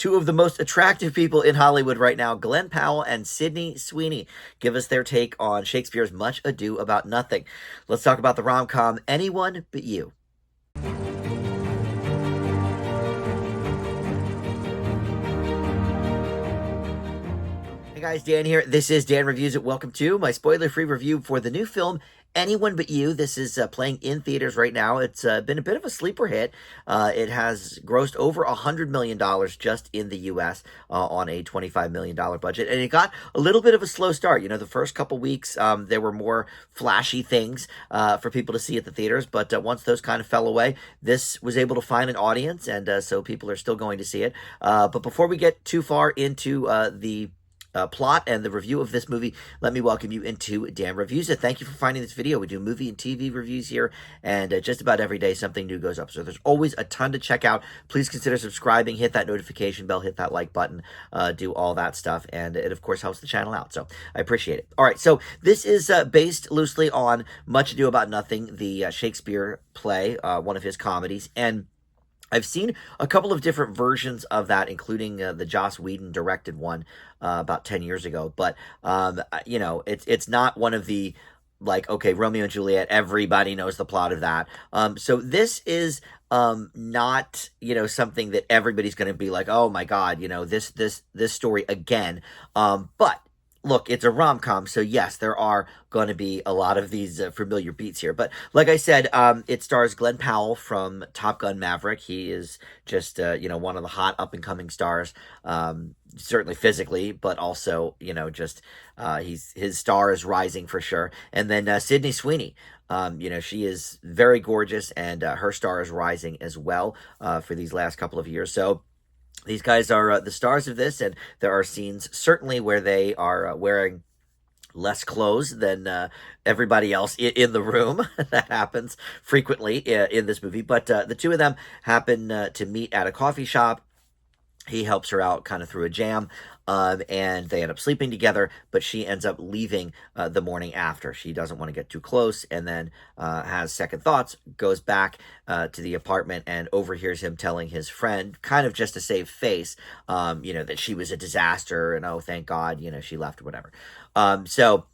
two of the most attractive people in Hollywood right now, Glen Powell and Sydney Sweeney, give us their take on Shakespeare's Much Ado About Nothing. Let's talk about the rom-com Anyone But You. Hey guys, Dan here. This is Dan Reviews It. Welcome to my spoiler-free review for the new film Anyone But You. This is playing in theaters right now. It's been a bit of a sleeper hit. It has grossed over $100 million just in the U.S. On a $25 million budget. And it got a little bit of a slow start. You know, the first couple weeks, there were more flashy things for people to see at the theaters. But once those kind of fell away, this was able to find an audience. And so people are still going to see it. But before we get too far into the plot and the review of this movie, let me welcome you into Dan Reviews It. Thank you for finding this video. We do movie and TV reviews here, and just about every day something new goes up. So there's always a ton to check out. Please consider subscribing, hit that notification bell, hit that like button, do all that stuff, and it of course helps the channel out. So I appreciate it. All right, so this is based loosely on Much Ado About Nothing, the Shakespeare play, one of his comedies, and I've seen a couple of different versions of that, including the Joss Whedon directed one about 10 years ago. But, you know, it's not one of the, like, okay, Romeo and Juliet, everybody knows the plot of that. So this is not, you know, something that everybody's going to be like, oh, my God, you know, this story again. But look, it's a rom-com, so yes, there are going to be a lot of these familiar beats here. But like I said, it stars Glen Powell from Top Gun Maverick. He is just, you know, one of the hot up-and-coming stars, certainly physically, but also, you know, just his star is rising for sure. And then Sydney Sweeney. You know, she is very gorgeous, and her star is rising as well for these last couple of years. So these guys are the stars of this, and there are scenes certainly where they are wearing less clothes than everybody else in the room. That happens frequently in this movie. But the two of them happen to meet at a coffee shop. He helps her out kind of through a jam, and they end up sleeping together, but she ends up leaving the morning after. She doesn't want to get too close, and then has second thoughts, goes back to the apartment and overhears him telling his friend, kind of just to save face, you know, that she was a disaster, and oh, thank God, you know, she left or whatever. So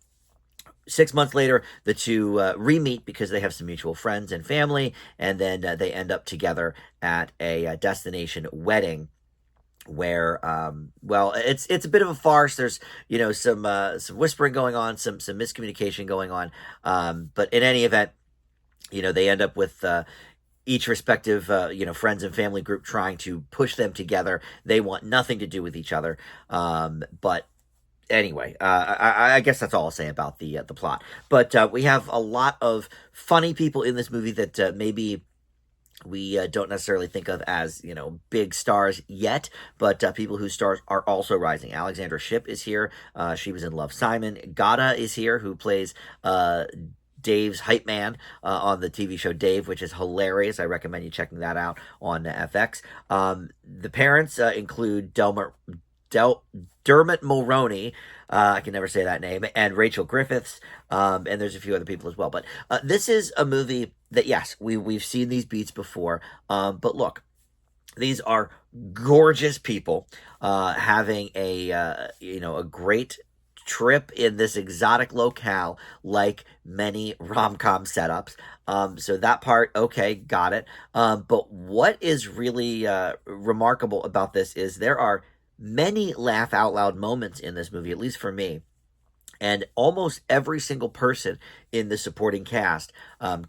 6 months later, the two re-meet because they have some mutual friends and family, and then they end up together at a destination wedding where, well, it's a bit of a farce. There's, you know, some whispering going on, some miscommunication going on. But in any event, you know, they end up with each respective, you know, friends and family group trying to push them together. They want nothing to do with each other. But anyway, I guess that's all I'll say about the plot. But we have a lot of funny people in this movie that maybe we don't necessarily think of as, you know, big stars yet, but people whose stars are also rising. Alexandra Shipp is here. She was in Love, Simon. Gada is here, who plays Dave's hype man on the TV show Dave, which is hilarious. I recommend you checking that out on FX. The parents include Dermot Mulroney, I can never say that name, and Rachel Griffiths, and there's a few other people as well. But this is a movie that, yes, we've seen these beats before, but look, these are gorgeous people having a, you know, a great trip in this exotic locale, like many rom-com setups. So that part, okay, got it. But what is really remarkable about this is there are many laugh out loud moments in this movie, at least for me. And almost every single person in the supporting cast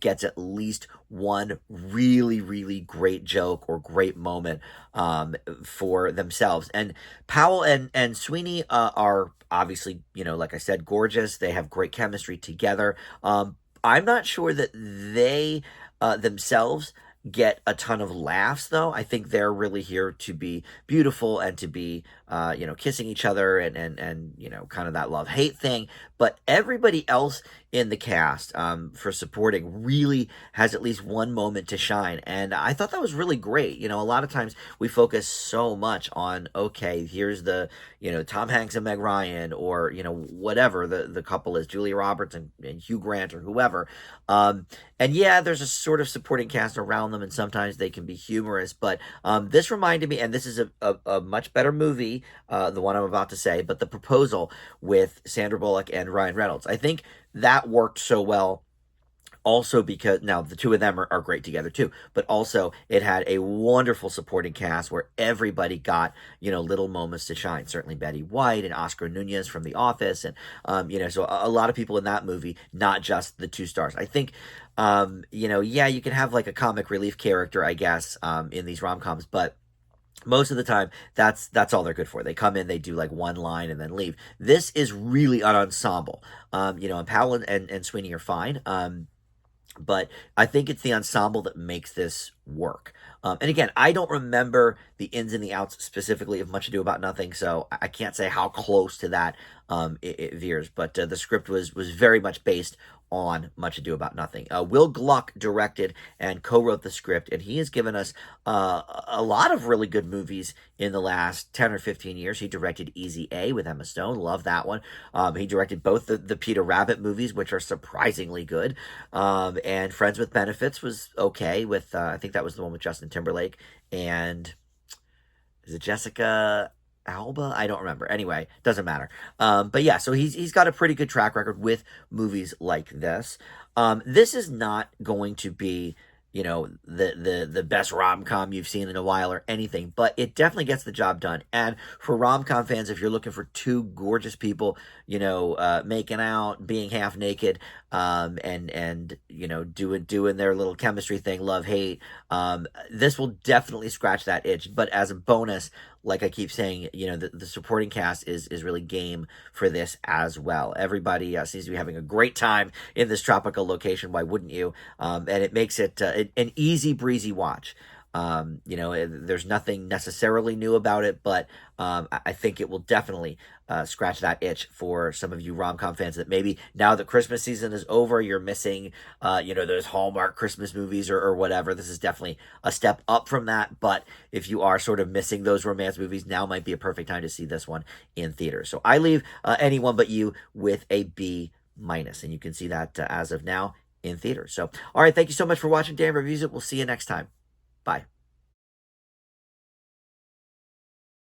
gets at least one really, really great joke or great moment for themselves. And Powell and Sweeney are obviously, you know, like I said, gorgeous. They have great chemistry together. I'm not sure that they themselves get a ton of laughs, though. I think they're really here to be beautiful and to be, you know, kissing each other and you know, kind of that love-hate thing. But everybody else in the cast for supporting really has at least one moment to shine. And I thought that was really great. You know, a lot of times we focus so much on, okay, here's the, you know, Tom Hanks and Meg Ryan, or, you know, whatever the couple is, Julia Roberts and Hugh Grant or whoever. And yeah, there's a sort of supporting cast around them, them, and sometimes they can be humorous. But this reminded me, and this is a much better movie, the one I'm about to say, but The Proposal with Sandra Bullock and Ryan Reynolds. I think that worked so well also because now the two of them are great together too, but also it had a wonderful supporting cast where everybody got, little moments to shine. Certainly Betty White and Oscar Nunez from The Office, and so a lot of people in that movie, not just the two stars. I think yeah, you can have like a comic relief character, I guess, in these rom-coms, but most of the time that's all they're good for. They come in, they do like one line and then leave. This is really an ensemble. And Powell and Sweeney are fine. But I think it's the ensemble that makes this work. And again, I don't remember the ins and the outs specifically of Much Ado About Nothing, so I can't say how close to that it veers. But the script was very much based on Much Ado About Nothing. Will Gluck directed and co-wrote the script, and he has given us a lot of really good movies in the last 10 or 15 years. He directed Easy A with Emma Stone. Love that one. He directed both the Peter Rabbit movies, which are surprisingly good. And Friends with Benefits was okay with, I think that was the one with Justin Timberlake. And is it Jessica Alba? I don't remember. Anyway, doesn't matter. But yeah, so he's got a pretty good track record with movies like this. This is not going to be, the best rom-com you've seen in a while or anything, but it definitely gets the job done. And for rom-com fans, if you're looking for two gorgeous people, making out, being half naked, and doing their little chemistry thing, love, hate, this will definitely scratch that itch. But as a bonus, like I keep saying, the supporting cast is really game for this as well. Everybody seems to be having a great time in this tropical location. Why wouldn't you? And it makes it an easy breezy watch. There's nothing necessarily new about it, but I think it will definitely scratch that itch for some of you rom-com fans that maybe now that Christmas season is over, you're missing, those Hallmark Christmas movies or whatever. This is definitely a step up from that, but if you are sort of missing those romance movies, now might be a perfect time to see this one in theaters. So I leave Anyone But You with a B-, and you can see that as of now in theaters. So, all right, thank you so much for watching Dan Reviews It. We'll see you next time. Bye.